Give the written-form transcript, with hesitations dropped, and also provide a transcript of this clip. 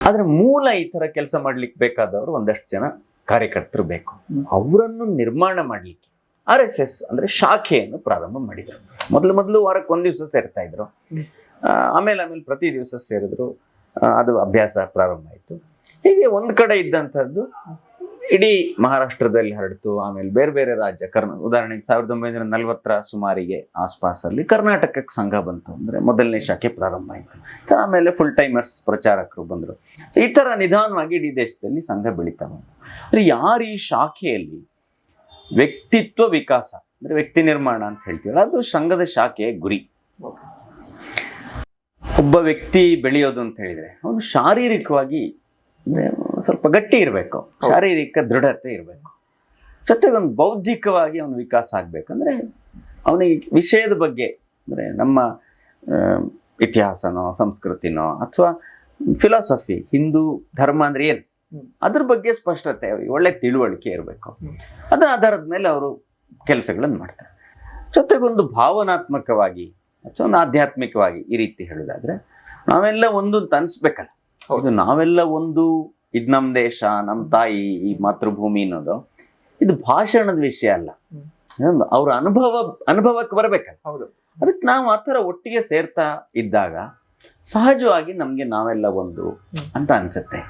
ಆದ್ರೆ ಮೂಲ ಈ ತರ ಕೆಲಸ ಮಾಡ್ಲಿಕ್ಕೆ ಬೇಕಾದವರು ಒಂದಷ್ಟು ಜನ ಕಾರ್ಯಕರ್ತರು ಬೇಕು. ಅವರನ್ನು ನಿರ್ಮಾಣ ಮಾಡ್ಲಿಕ್ಕೆ RSS ಅಂದ್ರೆ ಶಾಖೆಯನ್ನು ಪ್ರಾರಂಭ ಮಾಡಿದ್ರು. ಮೊದಲು ವಾರಕ್ಕೆ ಒಂದ್ ದಿವಸ ಸೇರ್ತಾ ಇದ್ರು. ಆಮೇಲೆ ಪ್ರತಿ ದಿವಸ ಸೇರಿದ್ರು. ಅದು ಅಭ್ಯಾಸ ಪ್ರಾರಂಭ ಆಯ್ತು. ಹೀಗೆ ಒಂದ್ ಕಡೆ ಇದ್ದಂಥದ್ದು ಇಡೀ ಮಹಾರಾಷ್ಟ್ರದಲ್ಲಿ ಹರಡ್ತು. ಆಮೇಲೆ ಬೇರೆ ಬೇರೆ ರಾಜ್ಯ ಉದಾಹರಣೆಗೆ 1940 ಸುಮಾರಿಗೆ ಆಸ್ಪಾಸಲ್ಲಿ ಕರ್ನಾಟಕಕ್ಕೆ ಸಂಘ ಬಂತು. ಅಂದ್ರೆ ಮೊದಲನೇ ಶಾಖೆ ಪ್ರಾರಂಭ ಆಯ್ತು. ಆಮೇಲೆ ಫುಲ್ ಟೈಮರ್ಸ್ ಪ್ರಚಾರಕರು ಬಂದ್ರು. ಈ ತರ ನಿಧಾನವಾಗಿ ಇಡೀ ದೇಶದಲ್ಲಿ ಸಂಘ ಬೆಳೀತಾ ಬಂತು. ಅಂದ್ರೆ ಯಾರು ಈ ಶಾಖೆಯಲ್ಲಿ ವ್ಯಕ್ತಿತ್ವ ವಿಕಾಸ ಅಂದ್ರೆ ವ್ಯಕ್ತಿ ನಿರ್ಮಾಣ ಅಂತ ಹೇಳ್ತೀವಲ್ಲ, ಅದು ಸಂಘದ ಶಾಖೆಯ ಗುರಿ. ಒಬ್ಬ ವ್ಯಕ್ತಿ ಬೆಳೆಯೋದು ಅಂತ ಹೇಳಿದ್ರೆ ಅವನು ಶಾರೀರಿಕವಾಗಿ ಅಂದ್ರೆ ಸ್ವಲ್ಪ ಗಟ್ಟಿ ಇರಬೇಕು, ಶಾರೀರಿಕ ದೃಢತೆ ಇರಬೇಕು, ಜೊತೆಗೆ ಒಂದು ಬೌದ್ಧಿಕವಾಗಿ ಅವನು ವಿಕಾಸ ಆಗ್ಬೇಕಂದ್ರೆ ಅವನಿಗೆ ವಿಷಯದ ಬಗ್ಗೆ ಅಂದ್ರೆ ನಮ್ಮ ಇತಿಹಾಸನೋ ಸಂಸ್ಕೃತಿನೋ ಅಥವಾ ಫಿಲಾಸಫಿ, ಹಿಂದೂ ಧರ್ಮ ಅಂದ್ರೆ ಏನು ಅದ್ರ ಬಗ್ಗೆ ಸ್ಪಷ್ಟತೆ, ಅವ್ರಿಗೆ ಒಳ್ಳೆ ತಿಳುವಳಿಕೆ ಇರಬೇಕು. ಅದರ ಆಧಾರದ ಮೇಲೆ ಅವರು ಕೆಲಸಗಳನ್ನು ಮಾಡ್ತಾರೆ. ಜೊತೆಗೊಂದು ಭಾವನಾತ್ಮಕವಾಗಿ ಅಥವಾ ಒಂದು ಆಧ್ಯಾತ್ಮಿಕವಾಗಿ ಈ ರೀತಿ ಹೇಳೋದಾದ್ರೆ ನಾವೆಲ್ಲ ಒಂದು ಅಂತ ಅನ್ಸ್ಬೇಕಲ್ಲ. ಇದು ನಾವೆಲ್ಲ ಒಂದು, ಇದು ನಮ್ಮ ದೇಶ, ನಮ್ಮ ತಾಯಿ, ಈ ಮಾತೃಭೂಮಿ ಅನ್ನೋದು ಇದು ಭಾಷಣದ ವಿಷಯ ಅಲ್ಲ, ಅವ್ರ ಅನುಭವಕ್ಕೆ ಬರ್ಬೇಕಲ್ಲ. ಅದಕ್ಕೆ ನಾವು ಆ ಥರ ಒಟ್ಟಿಗೆ ಸೇರ್ತಾ ಇದ್ದಾಗ ಸಹಜವಾಗಿ ನಮ್ಗೆ ನಾವೆಲ್ಲ ಒಂದು ಅಂತ ಅನ್ಸುತ್ತೆ.